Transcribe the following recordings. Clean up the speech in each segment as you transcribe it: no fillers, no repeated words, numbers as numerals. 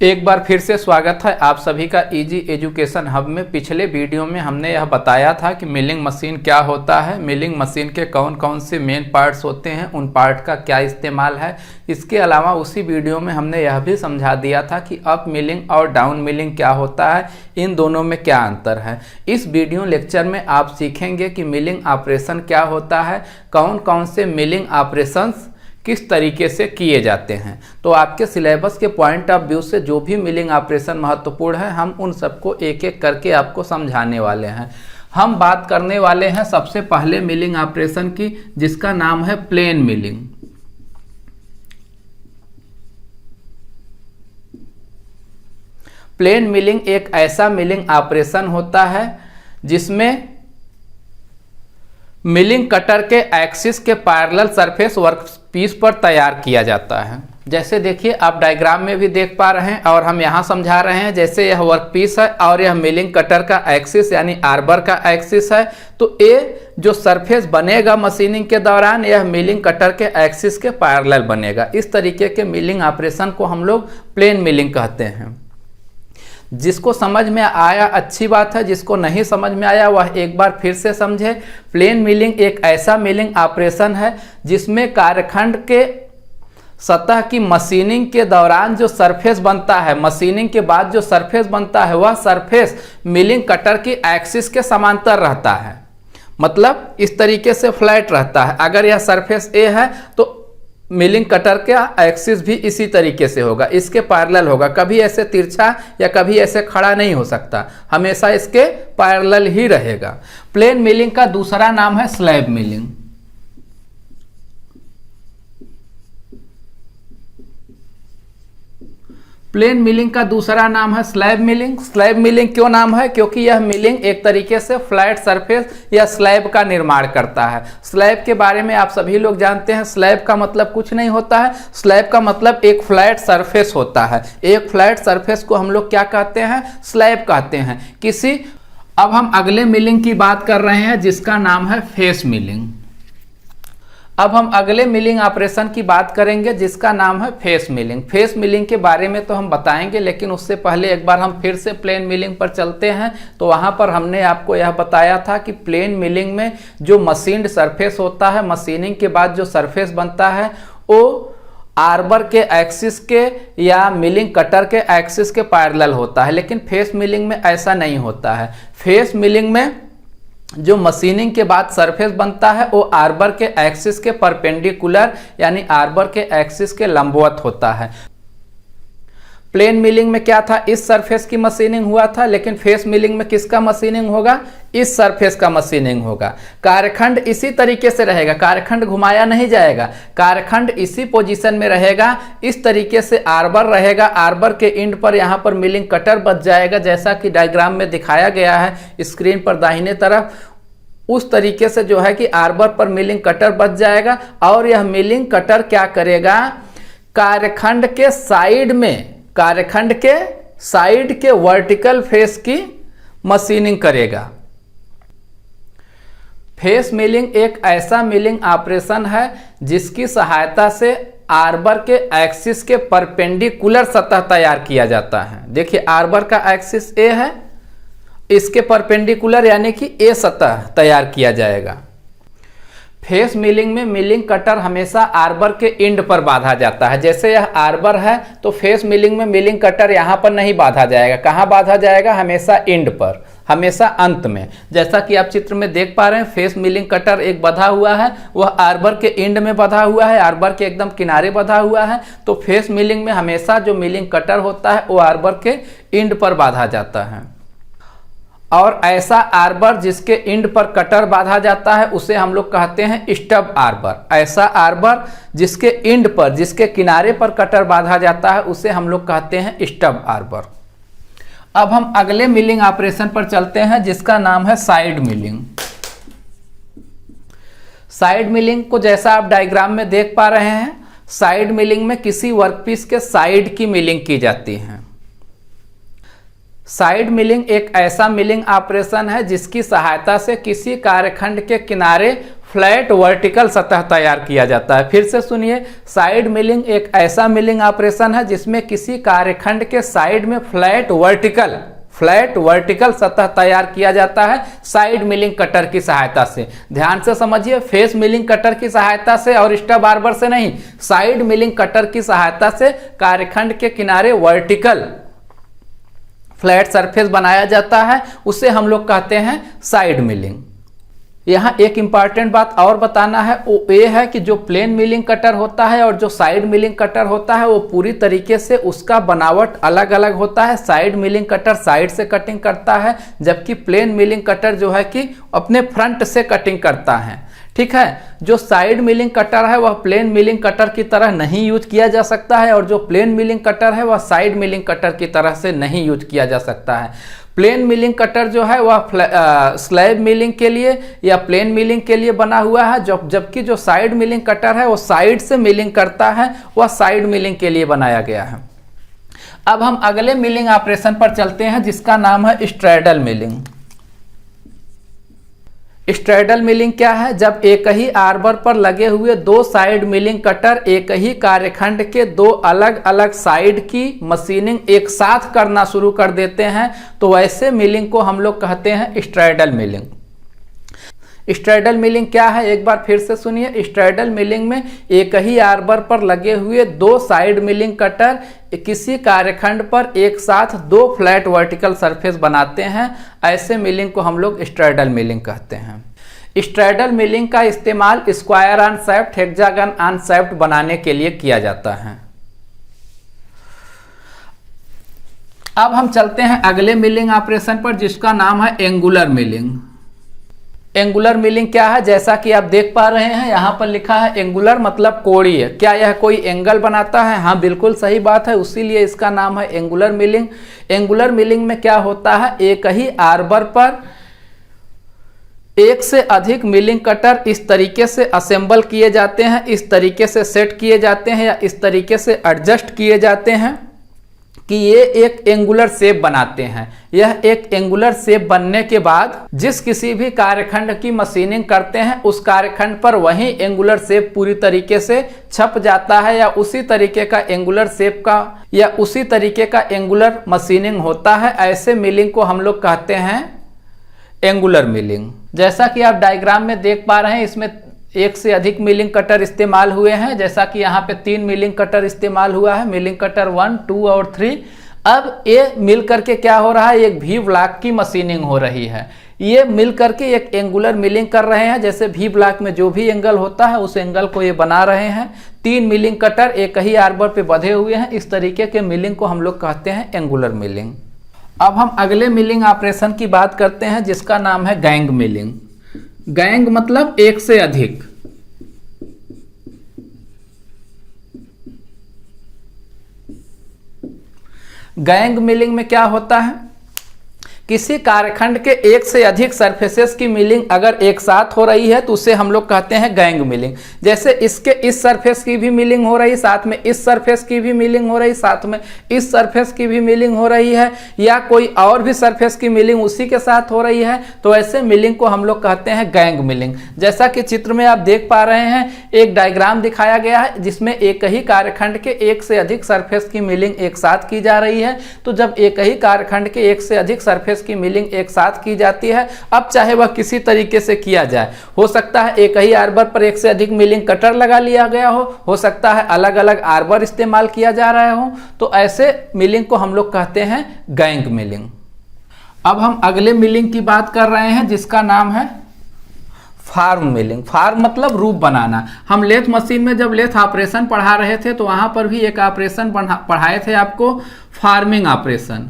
एक बार फिर से स्वागत है आप सभी का इजी एजुकेशन हब में। पिछले वीडियो में हमने यह बताया था कि मिलिंग मशीन क्या होता है, मिलिंग मशीन के कौन कौन से मेन पार्ट्स होते हैं, उन पार्ट का क्या इस्तेमाल है। इसके अलावा उसी वीडियो में हमने यह भी समझा दिया था कि अप मिलिंग और डाउन मिलिंग क्या होता है, इन दोनों में क्या अंतर है। इस वीडियो लेक्चर में आप सीखेंगे कि मिलिंग ऑपरेशन क्या होता है, कौन कौन से मिलिंग ऑपरेशंस किस तरीके से किए जाते हैं। तो आपके सिलेबस के पॉइंट ऑफ व्यू से जो भी मिलिंग ऑपरेशन महत्वपूर्ण है, हम उन सबको एक एक करके आपको समझाने वाले हैं। हम बात करने वाले हैं सबसे पहले मिलिंग ऑपरेशन की, जिसका नाम है प्लेन मिलिंग। प्लेन मिलिंग एक ऐसा मिलिंग ऑपरेशन होता है जिसमें मिलिंग कटर के एक्सिस के पैरेलल सरफेस वर्कपीस पर तैयार किया जाता है। जैसे देखिए आप डायग्राम में भी देख पा रहे हैं और हम यहाँ समझा रहे हैं। जैसे यह वर्कपीस है और यह मिलिंग कटर का एक्सिस यानी आर्बर का एक्सिस है, तो ये जो सरफेस बनेगा मशीनिंग के दौरान, यह मिलिंग कटर के एक्सिस के पैरेलल बनेगा। इस तरीके के मिलिंग ऑपरेशन को हम लोग प्लेन मिलिंग कहते हैं। जिसको समझ में आया अच्छी बात है, जिसको नहीं समझ में आया वह एक बार फिर से समझे। प्लेन मिलिंग एक ऐसा मिलिंग ऑपरेशन है जिसमें कार्यखंड के सतह की मशीनिंग के दौरान जो सरफेस बनता है, मशीनिंग के बाद जो सरफेस बनता है, वह सरफेस मिलिंग कटर की एक्सिस के समांतर रहता है। मतलब इस तरीके से फ्लैट रहता है। अगर यह सरफेस ए है तो मिलिंग कटर का एक्सिस भी इसी तरीके से होगा, इसके पैरेलल होगा। कभी ऐसे तिरछा या कभी ऐसे खड़ा नहीं हो सकता, हमेशा इसके पैरेलल ही रहेगा। प्लेन मिलिंग का दूसरा नाम है स्लैब मिलिंग। प्लेन मिलिंग का दूसरा नाम है स्लैब मिलिंग। स्लैब मिलिंग क्यों नाम है? क्योंकि यह मिलिंग एक तरीके से फ्लैट सरफेस या स्लैब का निर्माण करता है। स्लैब के बारे में आप सभी लोग जानते हैं। स्लैब का मतलब कुछ नहीं होता है, स्लैब का मतलब एक फ्लैट सरफेस होता है। एक फ्लैट सरफेस को हम लोग क्या कहते हैं? स्लैब कहते हैं किसी। अब हम अगले मिलिंग की बात कर रहे हैं जिसका नाम है फेस मिलिंग। अब हम अगले मिलिंग ऑपरेशन की बात करेंगे जिसका नाम है फेस मिलिंग। फेस मिलिंग के बारे में तो हम बताएंगे, लेकिन उससे पहले एक बार हम फिर से प्लेन मिलिंग पर चलते हैं। तो वहाँ पर हमने आपको यह बताया था कि प्लेन मिलिंग में जो मशीन्ड सरफेस होता है, मशीनिंग के बाद जो सरफेस बनता है, वो आर्बर के एक्सिस के या मिलिंग कटर के एक्सिस के पैरेलल होता है। लेकिन फेस मिलिंग में ऐसा नहीं होता है। फेस मिलिंग में जो मशीनिंग के बाद सरफेस बनता है वो आर्बर के एक्सिस के परपेंडिकुलर यानी आर्बर के एक्सिस के लंबवत होता है। प्लेन मिलिंग में क्या था? इस सरफेस की मशीनिंग हुआ था, लेकिन फेस मिलिंग में किसका मशीनिंग होगा? इस सरफेस का मशीनिंग होगा। कार्यखंड इसी तरीके से रहेगा, कार्यखंड घुमाया नहीं जाएगा, कार्यखंड इसी पोजीशन में रहेगा। इस तरीके से आर्बर रहेगा, आर्बर के एंड पर यहाँ पर मिलिंग कटर बच जाएगा, जैसा कि डायग्राम में दिखाया गया है स्क्रीन पर दाहिने तरफ। उस तरीके से जो है कि आर्बर पर मिलिंग कटर बच जाएगा और यह मिलिंग कटर क्या करेगा? कार्यखंड के साइड में, कार्यखंड के साइड के वर्टिकल फेस की मशीनिंग करेगा। फेस मिलिंग एक ऐसा मिलिंग ऑपरेशन है जिसकी सहायता से आर्बर के एक्सिस के परपेंडिकुलर सतह तैयार किया जाता है। देखिए आर्बर का एक्सिस ए है, इसके परपेंडिकुलर यानी कि ए सतह तैयार किया जाएगा। फेस मिलिंग में मिलिंग कटर हमेशा आर्बर के एंड पर बांधा जाता है। जैसे यह आर्बर है तो फेस मिलिंग में मिलिंग कटर यहाँ पर नहीं बांधा जाएगा। कहाँ बांधा जाएगा? हमेशा एंड पर, हमेशा अंत में। जैसा कि आप चित्र में देख पा रहे हैं, फेस मिलिंग कटर एक बंधा हुआ है, वह आर्बर के एंड में बंधा हुआ है, आर्बर के एकदम किनारे बंधा हुआ है। तो फेस मिलिंग में हमेशा जो मिलिंग कटर होता है वो आर्बर के एंड पर बांधा जाता है। और ऐसा आर्बर जिसके एंड पर कटर बांधा जाता है उसे हम लोग कहते हैं स्टब आर्बर। ऐसा आर्बर जिसके एंड पर, जिसके किनारे पर कटर बांधा जाता है उसे हम लोग कहते हैं स्टब आर्बर। अब हम अगले मिलिंग ऑपरेशन पर चलते हैं जिसका नाम है साइड मिलिंग। साइड मिलिंग को जैसा आप डायग्राम में देख पा रहे हैं, साइड मिलिंग में किसी वर्कपीस के साइड की मिलिंग की जाती है। साइड मिलिंग एक ऐसा मिलिंग ऑपरेशन है जिसकी सहायता से किसी कार्यखंड के किनारे फ्लैट वर्टिकल सतह तैयार किया जाता है। फिर से सुनिए, साइड मिलिंग एक ऐसा मिलिंग ऑपरेशन है जिसमें किसी कार्यखंड के साइड में फ्लैट वर्टिकल सतह तैयार किया जाता है साइड मिलिंग कटर की सहायता से। ध्यान से समझिए, फेस मिलिंग कटर की सहायता से और स्टब बार्बर से नहीं, साइड मिलिंग कटर की सहायता से कार्यखंड के किनारे वर्टिकल फ्लैट सरफेस बनाया जाता है, उसे हम लोग कहते हैं साइड मिलिंग। यहाँ एक इंपॉर्टेंट बात और बताना है, वो ये है कि जो प्लेन मिलिंग कटर होता है और जो साइड मिलिंग कटर होता है वो पूरी तरीके से उसका बनावट अलग अलग होता है। साइड मिलिंग कटर साइड से कटिंग करता है, जबकि प्लेन मिलिंग कटर जो है कि अपने फ्रंट से कटिंग करता है। ठीक है, जो साइड मिलिंग कटर है वह प्लेन मिलिंग कटर की तरह नहीं यूज किया जा सकता है, और जो प्लेन मिलिंग कटर है वह साइड मिलिंग कटर की तरह से नहीं यूज किया जा सकता है। प्लेन मिलिंग कटर जो है वह स्लैब मिलिंग के लिए या प्लेन मिलिंग के लिए बना हुआ है, जबकि जो साइड मिलिंग कटर है वो साइड से मिलिंग करता है, वह साइड मिलिंग के लिए बनाया गया है। अब हम अगले मिलिंग ऑपरेशन पर चलते हैं जिसका नाम है स्ट्रैडल मिलिंग। स्ट्रैडल मिलिंग क्या है? जब एक ही आर्बर पर लगे हुए दो साइड मिलिंग कटर एक ही कार्यखंड के दो अलग अलग साइड की मशीनिंग एक साथ करना शुरू कर देते हैं, तो वैसे मिलिंग को हम लोग कहते हैं स्ट्रैडल मिलिंग। स्ट्रैडल मिलिंग क्या है, एक बार फिर से सुनिए। स्ट्रैडल मिलिंग में एक ही आर्बर पर लगे हुए दो साइड मिलिंग कटर किसी कार्यखंड पर एक साथ दो फ्लैट वर्टिकल सरफेस बनाते हैं, ऐसे मिलिंग को हम लोग स्ट्रैडल मिलिंग कहते हैं। स्ट्रैडल मिलिंग का इस्तेमाल square on shaft, hexagon on shaft बनाने के लिए किया जाता है। अब हम चलते हैं अगले मिलिंग ऑपरेशन पर जिसका नाम है एंगुलर मिलिंग। एंगुलर मिलिंग क्या है? जैसा कि आप देख पा रहे हैं यहाँ पर लिखा है एंगुलर मतलब कोणीय। क्या यह कोई एंगल बनाता है? हाँ, बिल्कुल सही बात है, उसीलिए इसका नाम है एंगुलर मिलिंग। एंगुलर मिलिंग में क्या होता है, एक ही आर्बर पर एक से अधिक मिलिंग कटर इस तरीके से असेंबल किए जाते हैं, इस तरीके से सेट किए जाते हैं या इस तरीके से एडजस्ट किए जाते हैं कि ये एक एंगुलर शेप बनाते हैं। यह एक एंगुलर शेप बनने के बाद जिस किसी भी कार्यखंड की मशीनिंग करते हैं उस कार्यखंड पर वही एंगुलर शेप पूरी तरीके से छप जाता है, या उसी तरीके का एंगुलर शेप का या उसी तरीके का एंगुलर मशीनिंग होता है। ऐसे मिलिंग को हम लोग कहते हैं एंगुलर मिलिंग। जैसा कि आप डायग्राम में देख पा रहे हैं, इसमें एक से अधिक मिलिंग कटर इस्तेमाल हुए हैं। जैसा कि यहाँ पे 3 मिलिंग कटर इस्तेमाल हुआ है, मिलिंग कटर 1, 2 और 3। अब ये मिल करके क्या हो रहा है, एक भी ब्लॉक की मशीनिंग हो रही है। ये मिल करके एक एंगुलर मिलिंग कर रहे हैं, जैसे भी ब्लॉक में जो भी एंगल होता है उस एंगल को ये बना रहे हैं। 3 मिलिंग कटर एक ही आर्बर पे बंधे हुए हैं, इस तरीके के मिलिंग को हम लोग कहते हैं एंगुलर मिलिंग। अब हम अगले मिलिंग ऑपरेशन की बात करते हैं जिसका नाम है गैंग मिलिंग। गैंग मतलब एक से अधिक। गैंग मिलिंग में क्या होता है, किसी कार्यखंड के एक से अधिक सरफेसेस की मिलिंग अगर एक साथ हो रही है तो उसे हम लोग कहते हैं गैंग मिलिंग। जैसे इसके इस सरफेस की भी मिलिंग हो रही, साथ में इस सरफेस की भी मिलिंग हो रही, साथ में इस सरफेस की भी मिलिंग हो रही है, या कोई और भी सरफेस की मिलिंग उसी के साथ हो रही है, तो ऐसे मिलिंग को हम लोग कहते हैं गैंग मिलिंग। जैसा कि चित्र में आप देख पा रहे हैं, एक डायग्राम दिखाया गया है जिसमें एक ही कार्यखंड के एक से अधिक सरफेस की मिलिंग एक साथ की जा रही है। तो जब एक ही कार्यखंड के एक से अधिक सरफेस की मिलिंग एक साथ की जाती है, अब चाहे वह किसी तरीके से किया जाए, हो सकता है एक ही आर्बर पर एक से अधिक मिलिंग कटर लगा लिया गया हो सकता है अलग अलग आर्बर इस्तेमाल किया जा रहा हो, तो ऐसे मिलिंग को हम लोग कहते हैं गैंग मिलिंग। अब हम अगले मिलिंग की बात कर रहे हैं जिसका नाम है फार्म मिलिंग। फार्म मतलब रूप बनाना। हम लेथ मशीन में जब लेथ ऑपरेशन पढ़ा रहे थे तो वहां पर भी एक ऑपरेशन पढ़ाए थे आपको, फार्मिंग ऑपरेशन।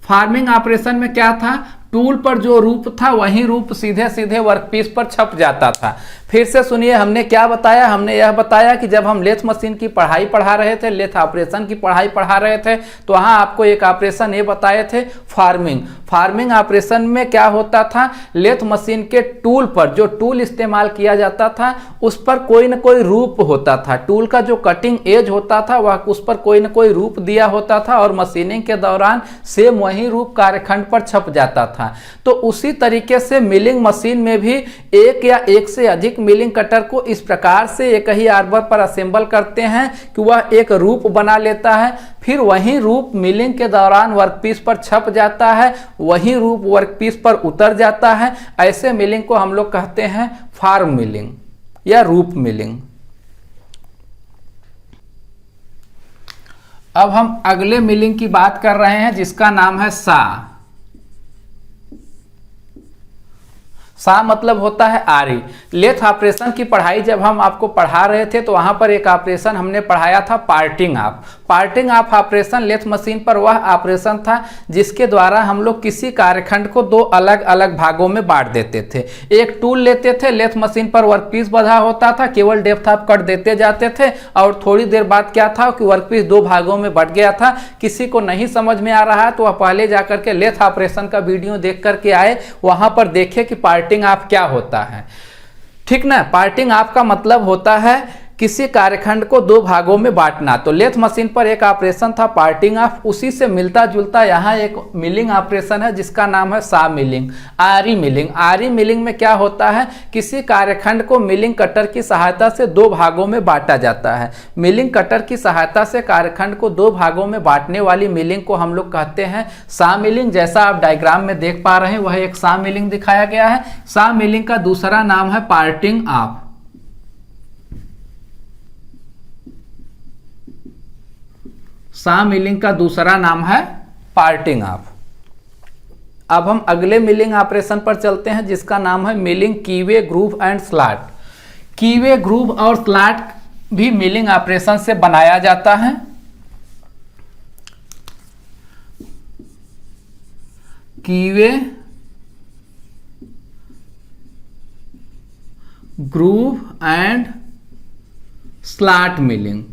फार्मिंग ऑपरेशन में क्या था, टूल पर जो रूप था वही रूप सीधे सीधे वर्कपीस पर छप जाता था। फिर से सुनिए, हमने क्या बताया, हमने यह बताया कि जब हम लेथ मशीन की पढ़ाई पढ़ा रहे थे, लेथ ऑपरेशन की पढ़ाई पढ़ा रहे थे, तो वहाँ आपको एक ऑपरेशन ये बताए थे फार्मिंग। फार्मिंग ऑपरेशन में क्या होता था, लेथ मशीन के टूल पर जो टूल इस्तेमाल किया जाता था उस पर कोई न कोई रूप होता था। टूल का जो कटिंग एज होता था वह उस पर कोई न कोई रूप दिया होता था और मशीनिंग के दौरान सेम वही रूप कार्यखंड पर छप जाता था। तो उसी तरीके से मिलिंग मशीन में भी एक या एक से अधिक एक मिलिंग कटर को इस प्रकार से एक ही आर्बर पर असेंबल करते हैं कि वह एक रूप बना लेता है, फिर वही रूप मिलिंग के दौरान वर्कपीस पर छप जाता है, वही रूप वर्कपीस पर उतर जाता है। ऐसे मिलिंग को हम लोग कहते हैं फॉर्म मिलिंग या रूप मिलिंग। अब हम अगले मिलिंग की बात कर रहे हैं जिसका नाम है सा। सा मतलब होता है आरी। लेथ ऑपरेशन की पढ़ाई जब हम आपको पढ़ा रहे थे तो वहां पर एक ऑपरेशन हमने पढ़ाया था parting off. Parting off operation lathe machine पर वह ऑपरेशन था जिसके द्वारा हम लोग किसी कार्यखंड को दो अलग अलग भागों में बांट देते थे। एक टूल लेते थे, लेथ मशीन पर वर्कपीस बंधा होता था, केवल डेप्थ ऑफ कट देते जाते थे और थोड़ी देर बाद क्या था कि वर्कपीस दो भागों में बंट गया था। किसी को नहीं समझ में आ रहा है तो वह पहले जाकर के लेथ ऑपरेशन का वीडियो देख करके आए, वहां पर देखे कि पार्टिंग ऑफ क्या होता है। ठीक ना। पार्टिंग ऑफ का मतलब होता है किसी कार्यखंड को दो भागों में बांटना। तो लेथ मशीन पर एक ऑपरेशन था पार्टिंग ऑफ, उसी से मिलता जुलता यहाँ एक मिलिंग ऑपरेशन है जिसका नाम है सा मिलिंग, आरी मिलिंग। आरी मिलिंग में क्या होता है, किसी कार्यखंड को मिलिंग कटर की सहायता से दो भागों में बांटा जाता है। मिलिंग कटर की सहायता से कार्यखंड को दो भागों में बांटने वाली मिलिंग को हम लोग कहते हैं सा मिलिंग। जैसा आप डायग्राम में देख पा रहे हैं वह एक सा मिलिंग दिखाया गया है। सा मिलिंग का दूसरा नाम है पार्टिंग ऑफ। सा मिलिंग का दूसरा नाम है पार्टिंग ऑफ। अब हम अगले मिलिंग ऑपरेशन पर चलते हैं जिसका नाम है milling keyway, groove and slot. कीवे, groove और स्लॉट भी मिलिंग ऑपरेशन से बनाया जाता है। कीवे, ग्रूव एंड स्लॉट मिलिंग।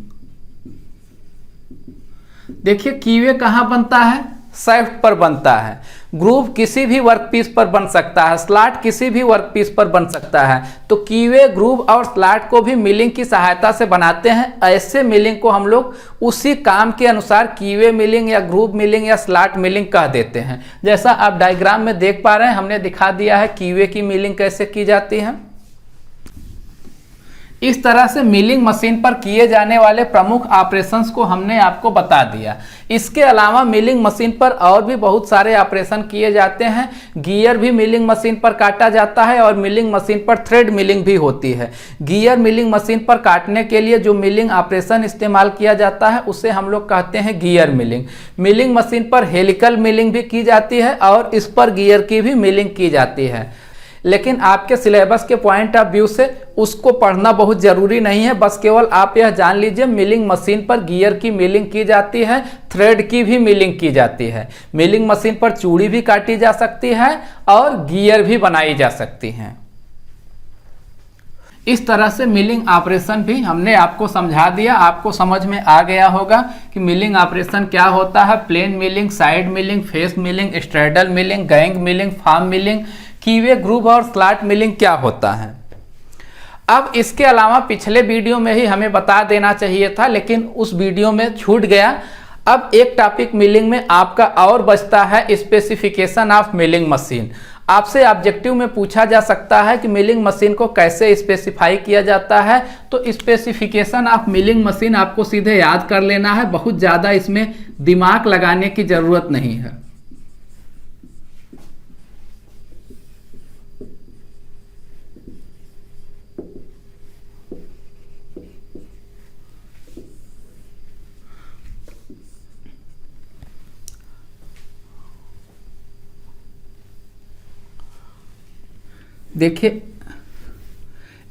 देखिए कीवे कहां बनता है, शाफ्ट पर बनता है। ग्रूव किसी भी वर्कपीस पर बन सकता है, स्लॉट किसी भी वर्कपीस पर बन सकता है। तो कीवे, ग्रूव और स्लॉट को भी मिलिंग की सहायता से बनाते हैं। ऐसे मिलिंग को हम लोग उसी काम के अनुसार कीवे मिलिंग या ग्रूव मिलिंग या स्लॉट मिलिंग कह देते हैं। जैसा आप डायग्राम में देख पा रहे हैं, हमने दिखा दिया है कीवे की मिलिंग कैसे की जाती है। इस तरह से मिलिंग मशीन पर किए जाने वाले प्रमुख ऑपरेशंस को हमने आपको बता दिया। इसके अलावा मिलिंग मशीन पर और भी बहुत सारे ऑपरेशन किए जाते हैं। गियर भी मिलिंग मशीन पर काटा जाता है और मिलिंग मशीन पर थ्रेड मिलिंग भी होती है। गियर मिलिंग मशीन पर काटने के लिए जो मिलिंग ऑपरेशन इस्तेमाल किया जाता है उसे हम लोग कहते हैं गियर मिलिंग। मिलिंग मशीन पर हेलिकल मिलिंग भी की जाती है और इस पर गियर की भी मिलिंग की जाती है। लेकिन आपके सिलेबस के पॉइंट ऑफ व्यू से उसको पढ़ना बहुत जरूरी नहीं है। बस केवल आप यह जान लीजिए मिलिंग मशीन पर गियर की मिलिंग की जाती है, थ्रेड की भी मिलिंग की जाती है। मिलिंग मशीन पर चूड़ी भी काटी जा सकती है और गियर भी बनाई जा सकती हैं। इस तरह से मिलिंग ऑपरेशन भी हमने आपको समझा दिया। आपको समझ में आ गया होगा कि मिलिंग ऑपरेशन क्या होता है। Plane milling, side milling, face milling, straddle milling, gang milling, form milling, keyway, groove और स्लॉट मिलिंग क्या होता है। अब इसके अलावा पिछले वीडियो में ही हमें बता देना चाहिए था लेकिन उस वीडियो में छूट गया। अब एक टॉपिक मिलिंग में आपका और बचता है, स्पेसिफिकेशन ऑफ मिलिंग मशीन। आपसे ऑब्जेक्टिव में पूछा जा सकता है कि मिलिंग मशीन को कैसे स्पेसिफाई किया जाता है। तो स्पेसिफिकेशन ऑफ मिलिंग मशीन आपको सीधे याद कर लेना है, बहुत ज़्यादा इसमें दिमाग लगाने की जरूरत नहीं है। देखिए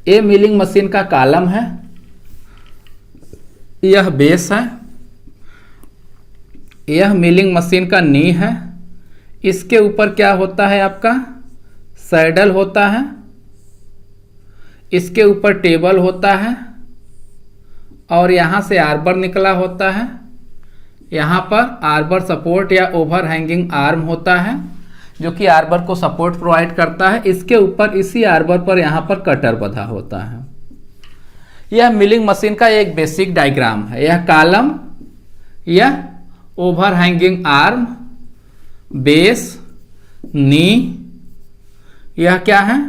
ये मिलिंग मशीन का कॉलम है, यह बेस है, यह मिलिंग मशीन का नी है। इसके ऊपर क्या होता है आपका सैडल होता है, इसके ऊपर टेबल होता है और यहाँ से आर्बर निकला होता है। यहाँ पर आर्बर सपोर्ट या ओवर हैंगिंग आर्म होता है जो कि आर्बर को सपोर्ट प्रोवाइड करता है। इसके ऊपर इसी आर्बर पर यहाँ पर कटर बंधा होता है। यह मिलिंग मशीन का एक बेसिक डायग्राम है। यह कॉलम, यह ओवर हैंगिंग आर्म, बेस, नी, यह क्या है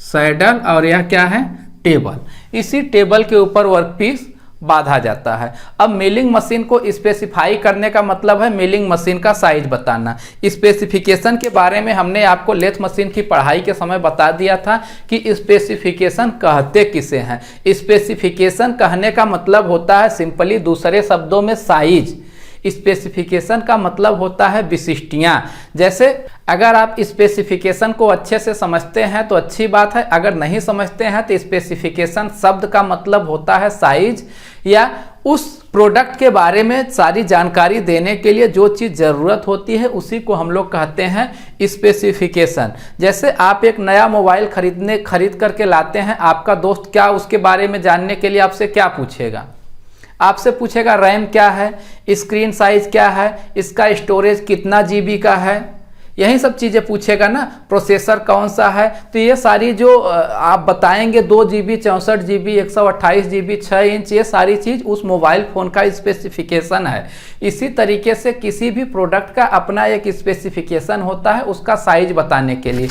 सैडल और यह क्या है टेबल। इसी टेबल के ऊपर वर्कपीस बांधा जाता है। अब मिलिंग मशीन को स्पेसिफाई करने का मतलब है मिलिंग मशीन का साइज बताना। स्पेसिफिकेशन के बारे में हमने आपको लेथ मशीन की पढ़ाई के समय बता दिया था कि स्पेसिफिकेशन कहते किसे हैं। स्पेसिफिकेशन कहने का मतलब होता है सिंपली, दूसरे शब्दों में साइज। स्पेसिफिकेशन का मतलब होता है विशिष्टियाँ। जैसे अगर आप स्पेसिफिकेशन को अच्छे से समझते हैं तो अच्छी बात है, अगर नहीं समझते हैं तो स्पेसिफिकेशन शब्द का मतलब होता है साइज, या उस प्रोडक्ट के बारे में सारी जानकारी देने के लिए जो चीज़ ज़रूरत होती है उसी को हम लोग कहते हैं स्पेसिफिकेशन। जैसे आप एक नया मोबाइल खरीद करके लाते हैं, आपका दोस्त क्या उसके बारे में जानने के लिए आपसे क्या पूछेगा? आपसे पूछेगा रैम क्या है, स्क्रीन साइज क्या है, इसका स्टोरेज कितना जीबी का है, यही सब चीज़ें पूछेगा ना। प्रोसेसर कौन सा है, तो ये सारी जो आप बताएंगे 2 GB 64 GB 128 GB 6 इंच, ये सारी चीज़ उस मोबाइल फ़ोन का स्पेसिफिकेशन है। इसी तरीके से किसी भी प्रोडक्ट का अपना एक स्पेसिफिकेशन होता है उसका साइज बताने के लिए।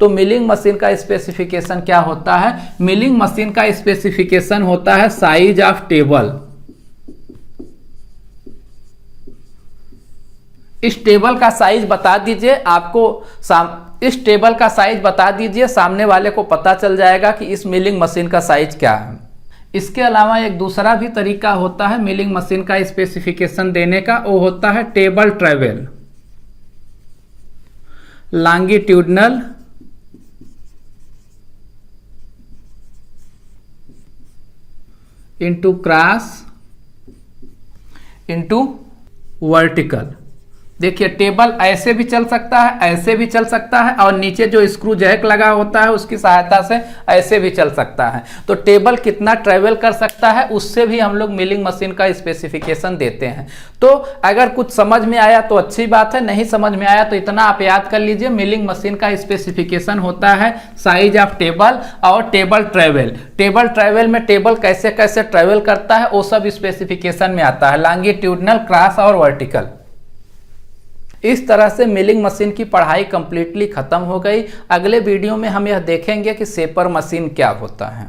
तो मिलिंग मशीन का स्पेसिफिकेशन क्या होता है? मिलिंग मशीन का स्पेसिफिकेशन होता है साइज ऑफ टेबल। इस टेबल का साइज बता दीजिए, आपको इस टेबल का साइज बता दीजिए, सामने वाले को पता चल जाएगा कि इस मिलिंग मशीन का साइज क्या है। इसके अलावा एक दूसरा भी तरीका होता है मिलिंग मशीन का स्पेसिफिकेशन देने का, वो होता है table travel, longitudinal, into cross, into vertical. देखिए टेबल ऐसे भी चल सकता है, ऐसे भी चल सकता है, और नीचे जो स्क्रू जैक लगा होता है उसकी सहायता से ऐसे भी चल सकता है। तो टेबल कितना ट्रेवल कर सकता है उससे भी हम लोग मिलिंग मशीन का स्पेसिफिकेशन देते हैं। तो अगर कुछ समझ में आया तो अच्छी बात है, नहीं समझ में आया तो इतना आप याद कर लीजिए, मिलिंग मशीन का स्पेसिफिकेशन होता है साइज ऑफ टेबल और टेबल ट्रेवल। टेबल ट्रेवल में टेबल कैसे कैसे ट्रेवल करता है वो सब स्पेसिफिकेशन में आता है, लॉन्गिट्यूडनल, क्रॉस और वर्टिकल। इस तरह से मिलिंग मशीन की पढ़ाई कंप्लीटली खत्म हो गई। अगले वीडियो में हम यह देखेंगे कि शेपर मशीन क्या होता है।